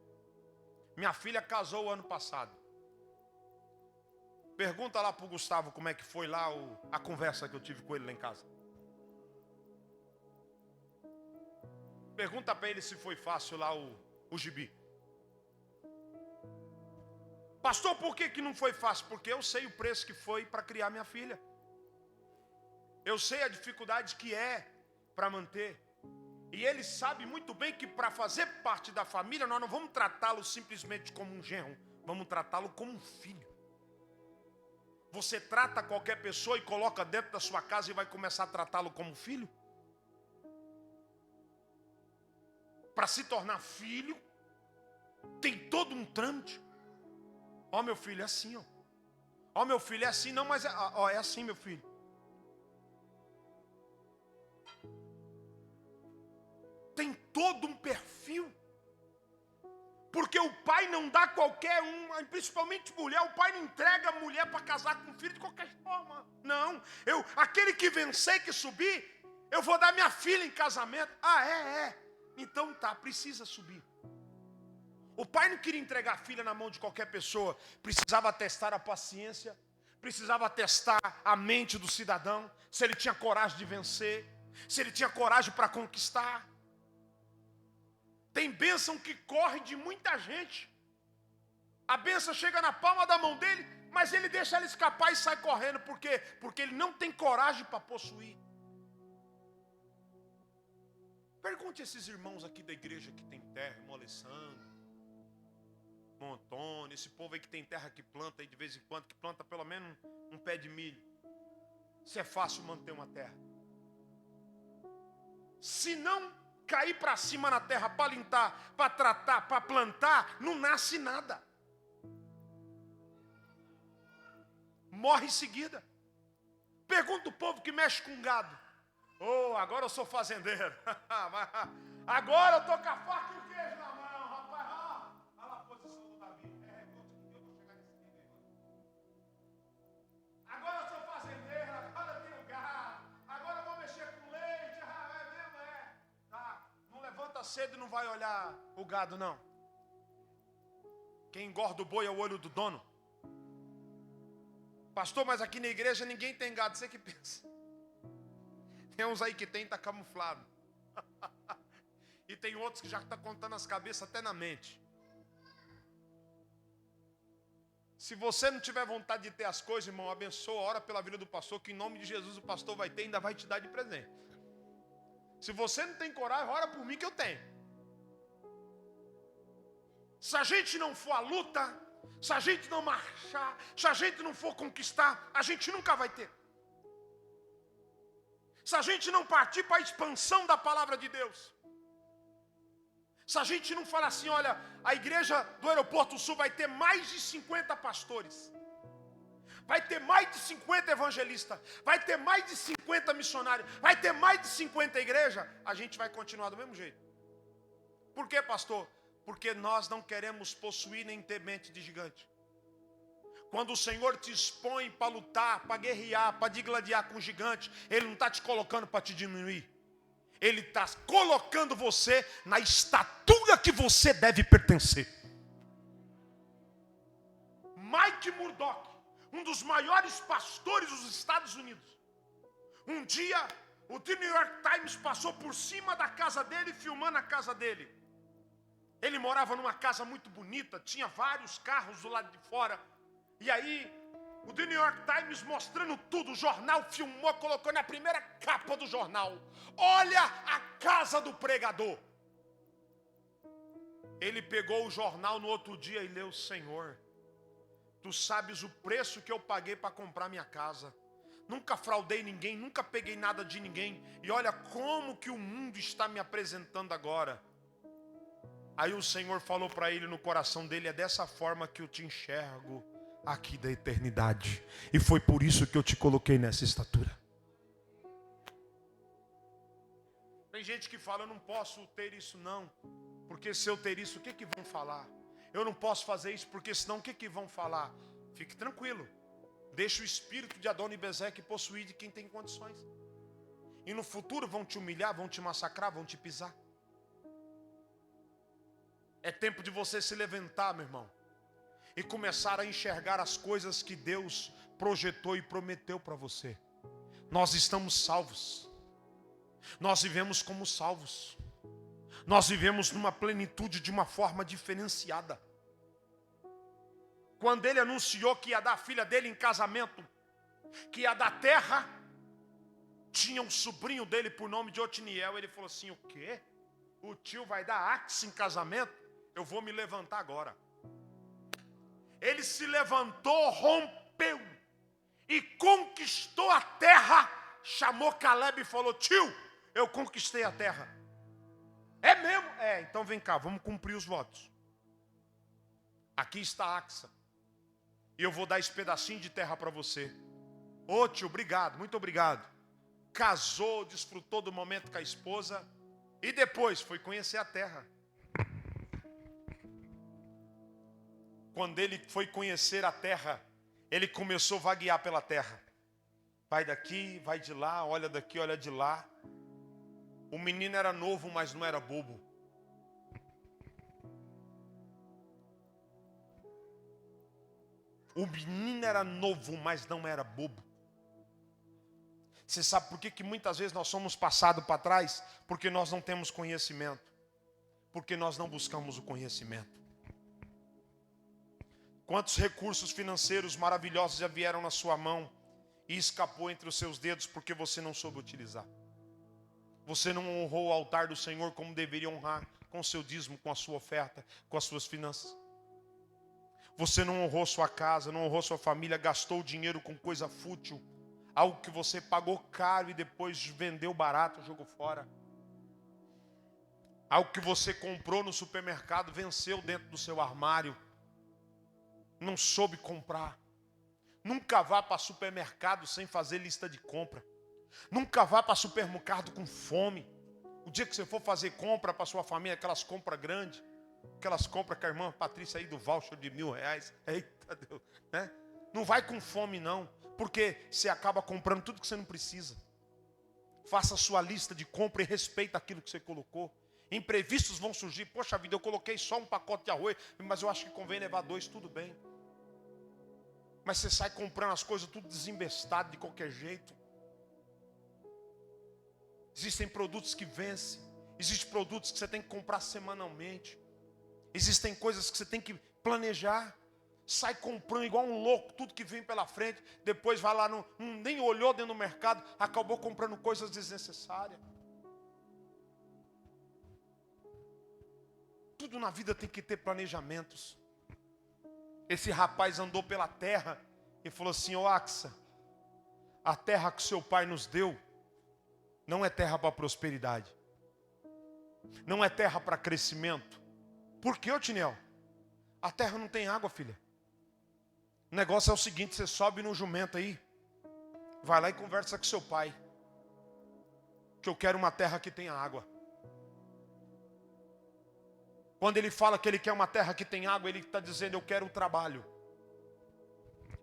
Minha filha casou o ano passado. Pergunta lá para o Gustavo como é que foi lá a conversa que eu tive com ele lá em casa. Pergunta para ele se foi fácil lá o gibi. Pastor, por que não foi fácil? Porque eu sei o preço que foi para criar minha filha. Eu sei a dificuldade que é para manter. E ele sabe muito bem que para fazer parte da família, nós não vamos tratá-lo simplesmente como um genro. Vamos tratá-lo como um filho. Você trata qualquer pessoa e coloca dentro da sua casa e vai começar a tratá-lo como filho? Para se tornar filho, tem todo um trâmite. Ó, meu filho, é assim, ó. Ó, meu filho, é assim, não, mas é assim, meu filho. Tem todo um perfil. Porque o pai não dá qualquer um, principalmente mulher, o pai não entrega a mulher para casar com o filho de qualquer forma. Não, aquele que vencer, que subir, eu vou dar minha filha em casamento. Ah, é. Então tá, precisa subir. O pai não queria entregar a filha na mão de qualquer pessoa. Precisava testar a paciência, precisava testar a mente do cidadão, se ele tinha coragem de vencer, se ele tinha coragem para conquistar. Tem bênção que corre de muita gente. A bênção chega na palma da mão dele, mas ele deixa ela escapar e sai correndo. Por quê? Porque ele não tem coragem para possuir. Pergunte a esses irmãos aqui da igreja que tem terra, irmão Alessandro, irmão Antônio, esse povo aí que tem terra que planta aí de vez em quando, que planta pelo menos um pé de milho. Se é fácil manter uma terra. Se não cair para cima na terra para limpar, para tratar, para plantar, não nasce nada. Morre em seguida. Pergunta o povo que mexe com gado. Oh, agora eu sou fazendeiro. Agora eu estou com a faca e o queijo na mão, rapaz. Olha lá a posição do Davi. Eu vou chegar nesse nível. Agora eu sou fazendeiro, agora eu tenho gado. Agora eu vou mexer com leite. É mesmo, é. Tá. Não levanta cedo e não vai olhar o gado, não. Quem engorda o boi é o olho do dono. Pastor, mas aqui na igreja ninguém tem gado. Você que pensa. Tem uns aí que tem, está camuflado. E tem outros que já estão contando as cabeças até na mente. Se você não tiver vontade de ter as coisas, irmão, abençoa, ora pela vida do pastor, que em nome de Jesus o pastor vai ter e ainda vai te dar de presente. Se você não tem coragem, ora por mim que eu tenho. Se a gente não for à luta, se a gente não marchar, se a gente não for conquistar, a gente nunca vai ter. Se a gente não partir para a expansão da palavra de Deus, Se a gente não falar assim, olha, a igreja do Aeroporto Sul vai ter mais de 50 pastores, vai ter mais de 50 evangelistas, vai ter mais de 50 missionários, vai ter mais de 50 igrejas, a gente vai continuar do mesmo jeito. Por quê, pastor? Porque nós não queremos possuir nem ter mente de gigante. Quando o Senhor te expõe para lutar, para guerrear, para digladiar com o gigante, Ele não está te colocando para te diminuir. Ele está colocando você na estatura que você deve pertencer. Mike Murdock, um dos maiores pastores dos Estados Unidos. Um dia, o The New York Times passou por cima da casa dele, filmando a casa dele. Ele morava numa casa muito bonita, tinha vários carros do lado de fora. E aí, o The New York Times mostrando tudo, o jornal filmou, colocou na primeira capa do jornal: olha a casa do pregador. Ele pegou o jornal no outro dia e leu: Senhor, Tu sabes o preço que eu paguei para comprar minha casa. Nunca fraudei ninguém, nunca peguei nada de ninguém. E olha como que o mundo está me apresentando agora. Aí o Senhor falou para ele no coração dele: é dessa forma que eu te enxergo aqui da eternidade. E foi por isso que eu te coloquei nessa estatura. Tem gente que fala: eu não posso ter isso não, porque se eu ter isso, o que vão falar? Eu não posso fazer isso, porque senão o que vão falar? Fique tranquilo. Deixa o espírito de Adão e Bezeque possuir de quem tem condições. E no futuro vão te humilhar, vão te massacrar, vão te pisar. É tempo de você se levantar, meu irmão, e começar a enxergar as coisas que Deus projetou e prometeu para você. Nós estamos salvos. Nós vivemos como salvos. Nós vivemos numa plenitude de uma forma diferenciada. Quando ele anunciou que ia dar a filha dele em casamento, que ia dar terra, tinha um sobrinho dele por nome de Otiniel. Ele falou assim: o quê? O tio vai dar Axe em casamento? Eu vou me levantar agora. Ele se levantou, rompeu e conquistou a terra. Chamou Caleb e falou: tio, eu conquistei a terra. É mesmo? É, então vem cá, vamos cumprir os votos. Aqui está Axa. E eu vou dar esse pedacinho de terra para você. Ô tio, obrigado, muito obrigado. Casou, desfrutou do momento com a esposa. E depois foi conhecer a terra. Quando ele foi conhecer a terra, ele começou a vaguear pela terra. Vai daqui, vai de lá, olha daqui, olha de lá. O menino era novo, mas não era bobo. O menino era novo, mas não era bobo. Você sabe por que muitas vezes nós somos passados para trás? Porque nós não temos conhecimento. Porque nós não buscamos o conhecimento. Quantos recursos financeiros maravilhosos já vieram na sua mão e escapou entre os seus dedos porque você não soube utilizar? Você não honrou o altar do Senhor como deveria honrar, com o seu dízimo, com a sua oferta, com as suas finanças. Você não honrou sua casa, não honrou sua família, gastou dinheiro com coisa fútil, algo que você pagou caro e depois vendeu barato, jogou fora. Algo que você comprou no supermercado, venceu dentro do seu armário, não soube comprar. Nunca vá para supermercado sem fazer lista de compra. Nunca vá para supermercado com fome. O dia que você for fazer compra para sua família, aquelas compras grandes, aquelas compras que a irmã Patrícia aí do voucher de R$1.000, eita Deus, né? Não vai com fome não, porque você acaba comprando tudo que você não precisa. Faça a sua lista de compra e respeita aquilo que você colocou. Imprevistos vão surgir. Poxa vida, eu coloquei só um pacote de arroz, mas eu acho que convém levar 2, tudo bem. Mas você sai comprando as coisas tudo desembestado de qualquer jeito. Existem produtos que vencem. Existem produtos que você tem que comprar semanalmente. Existem coisas que você tem que planejar. Sai comprando igual um louco tudo que vem pela frente. Depois vai lá, nem olhou dentro do mercado, acabou comprando coisas desnecessárias. Tudo na vida tem que ter planejamentos. Esse rapaz andou pela terra e falou assim: ô Axa, a terra que seu pai nos deu não é terra para prosperidade. não é terra para crescimento. Por quê, Otiniel? A terra não tem água, filha. O negócio é o seguinte, você sobe no jumento aí, vai lá e conversa com seu pai, que eu quero uma terra que tenha água. Quando ele fala que ele quer uma terra que tem água, ele está dizendo, eu quero um trabalho.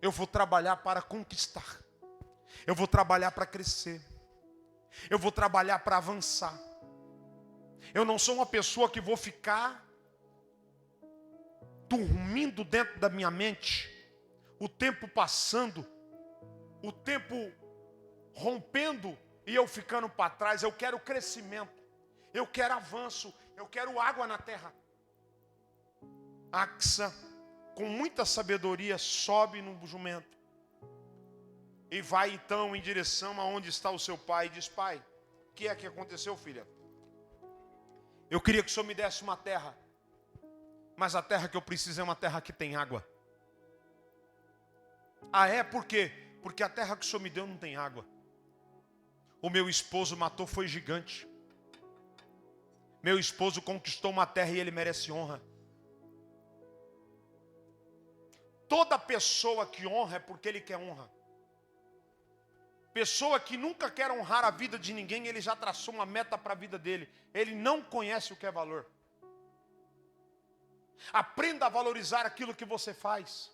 Eu vou trabalhar para conquistar. Eu vou trabalhar para crescer. Eu vou trabalhar para avançar. Eu não sou uma pessoa que vou ficar dormindo dentro da minha mente, o tempo passando, o tempo rompendo e eu ficando para trás. Eu quero crescimento, eu quero avanço, eu quero água na terra. Axa, com muita sabedoria, sobe no jumento e vai então em direção aonde está o seu pai e diz, pai, o que é que aconteceu, filha? Eu queria que o senhor me desse uma terra, mas a terra que eu preciso é uma terra que tem água. Ah, é? Por quê? Porque a terra que o senhor me deu não tem água. O meu esposo matou, foi gigante. Meu esposo conquistou uma terra e ele merece honra. Toda pessoa que honra é porque ele quer honra. Pessoa que nunca quer honrar a vida de ninguém, ele já traçou uma meta para a vida dele. Ele não conhece o que é valor. Aprenda a valorizar aquilo que você faz.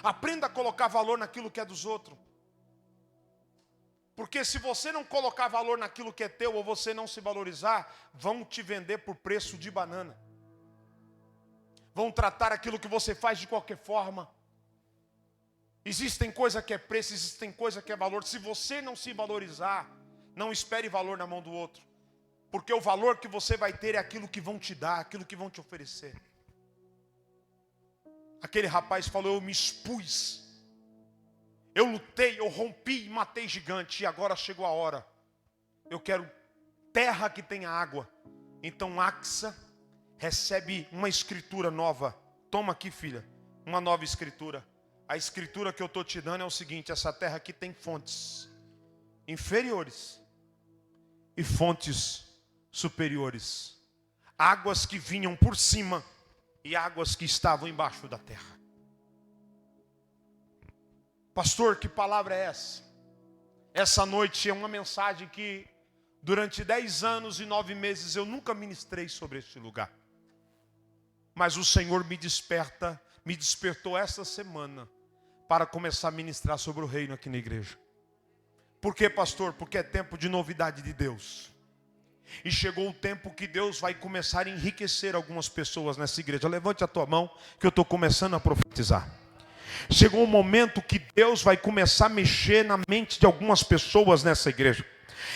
Aprenda a colocar valor naquilo que é dos outros. Porque se você não colocar valor naquilo que é teu, ou você não se valorizar, vão te vender por preço de banana. Vão tratar aquilo que você faz de qualquer forma. Existem coisas que é preço, existem coisas que é valor. Se você não se valorizar, não espere valor na mão do outro. Porque o valor que você vai ter é aquilo que vão te dar, aquilo que vão te oferecer. Aquele rapaz falou, eu me expus. Eu lutei, eu rompi e matei gigante. E agora chegou a hora. Eu quero terra que tenha água. Então Axa recebe uma escritura nova. Toma aqui, filha, uma nova escritura. A escritura que eu estou te dando é o seguinte, essa terra aqui tem fontes inferiores e fontes superiores. Águas que vinham por cima e águas que estavam embaixo da terra. Pastor, que palavra é essa? Essa noite é uma mensagem que durante 10 anos e 9 meses eu nunca ministrei sobre este lugar. Mas o Senhor me despertou essa semana para começar a ministrar sobre o reino aqui na igreja. Por quê, pastor? Porque é tempo de novidade de Deus. E chegou o tempo que Deus vai começar a enriquecer algumas pessoas nessa igreja. Levante a tua mão que eu estou começando a profetizar. Chegou um momento que Deus vai começar a mexer na mente de algumas pessoas nessa igreja.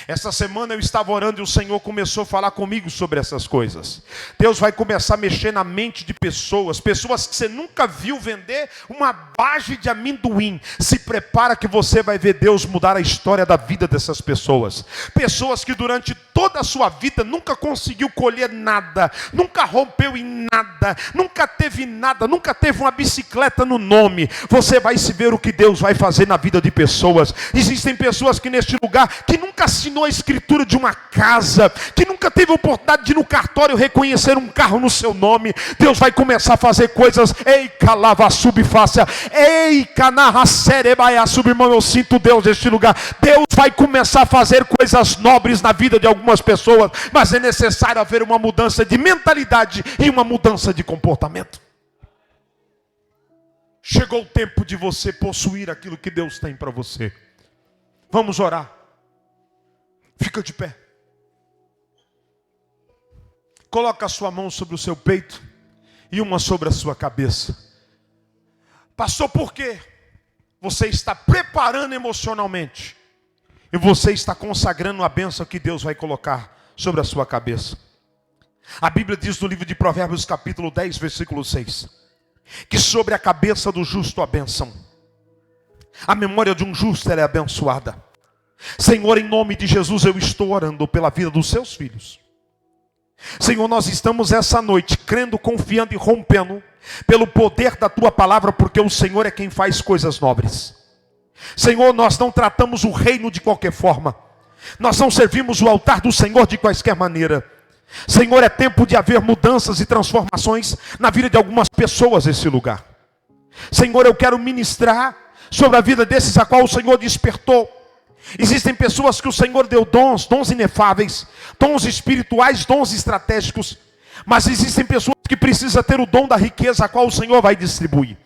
Essa semana eu estava orando e o Senhor começou a falar comigo sobre essas coisas. Deus vai começar a mexer na mente de pessoas que você nunca viu vender uma base de amendoim. Se prepara que você vai ver Deus mudar a história da vida dessas pessoas. Pessoas que durante toda a sua vida nunca conseguiu colher nada, nunca rompeu em nada, nunca teve nada, nunca teve uma bicicleta no nome. Você vai se ver o que Deus vai fazer na vida de pessoas. Existem pessoas que neste lugar que nunca assinou a escritura de uma casa, que nunca teve a oportunidade de ir no cartório reconhecer um carro no seu nome. Deus vai começar a fazer coisas. Ei, calava subfácia. Ei, canarra serebaia sub, irmão, eu sinto Deus neste lugar. Deus vai começar a fazer coisas nobres na vida de algumas pessoas, mas é necessário haver uma mudança de mentalidade e uma mudança de comportamento. Chegou o tempo de você possuir aquilo que Deus tem para você. Vamos orar. Fica de pé. Coloca a sua mão sobre o seu peito e uma sobre a sua cabeça. Pastor, por quê? Você está preparando emocionalmente e você está consagrando a bênção que Deus vai colocar sobre a sua cabeça. A Bíblia diz no livro de Provérbios capítulo 10, versículo 6, que sobre a cabeça do justo a bênção. A memória de um justo ela é abençoada. Senhor, em nome de Jesus, eu estou orando pela vida dos seus filhos. Senhor, nós estamos essa noite crendo, confiando e rompendo pelo poder da tua palavra, porque o Senhor é quem faz coisas nobres. Senhor, nós não tratamos o reino de qualquer forma. Nós não servimos o altar do Senhor de qualquer maneira. Senhor, é tempo de haver mudanças e transformações na vida de algumas pessoas nesse lugar. Senhor, eu quero ministrar sobre a vida desses a qual o Senhor despertou. Existem pessoas que o Senhor deu dons inefáveis, dons espirituais, dons estratégicos. Mas existem pessoas que precisam ter o dom da riqueza a qual o Senhor vai distribuir.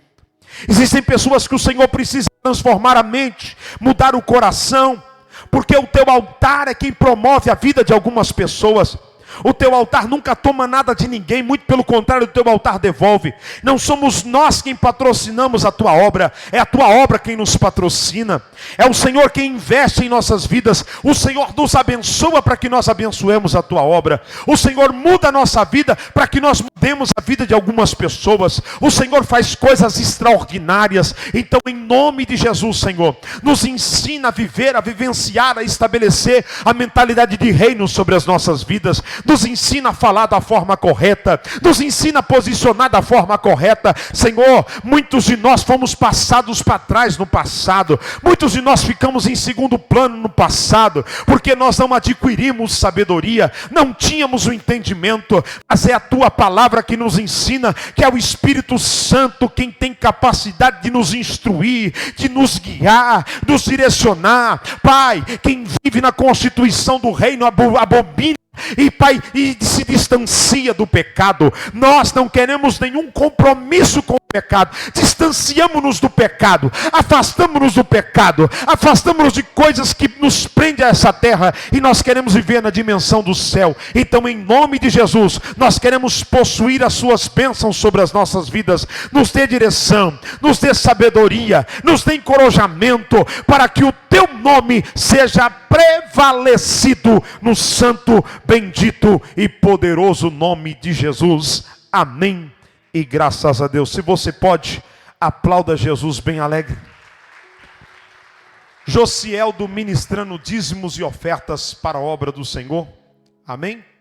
Existem pessoas que o Senhor precisa transformar a mente, mudar o coração, porque o teu altar é quem promove a vida de algumas pessoas. O teu altar nunca toma nada de ninguém, muito pelo contrário, o teu altar devolve. Não somos nós quem patrocinamos a tua obra, é a tua obra quem nos patrocina. É o Senhor quem investe em nossas vidas. O Senhor nos abençoa para que nós abençoemos a tua obra. O Senhor muda a nossa vida para que nós mudemos a vida de algumas pessoas. O Senhor faz coisas extraordinárias. Então, em nome de Jesus, Senhor, nos ensina a viver, a vivenciar, a estabelecer a mentalidade de reino sobre as nossas vidas. Nos ensina a falar da forma correta, nos ensina a posicionar da forma correta. Senhor, muitos de nós fomos passados para trás no passado, muitos de nós ficamos em segundo plano no passado, porque nós não adquirimos sabedoria, não tínhamos o entendimento, mas é a tua palavra que nos ensina, que é o Espírito Santo quem tem capacidade de nos instruir, de nos guiar, nos direcionar. Pai, quem vive na constituição do reino abomina e Pai, e se distancia do pecado. Nós não queremos nenhum compromisso com o pecado. Distanciamos-nos do pecado, afastamos-nos do pecado, afastamos-nos de coisas que nos prendem a essa terra, e nós queremos viver na dimensão do céu. Então, em nome de Jesus, nós queremos possuir as suas bênçãos sobre as nossas vidas. Nos dê direção, nos dê sabedoria, nos dê encorajamento, para que o teu nome seja prevalecido no santo, bendito e poderoso nome de Jesus. Amém e graças a Deus. Se você pode, aplauda Jesus bem alegre. Josieldo ministrando dízimos e ofertas para a obra do Senhor. Amém.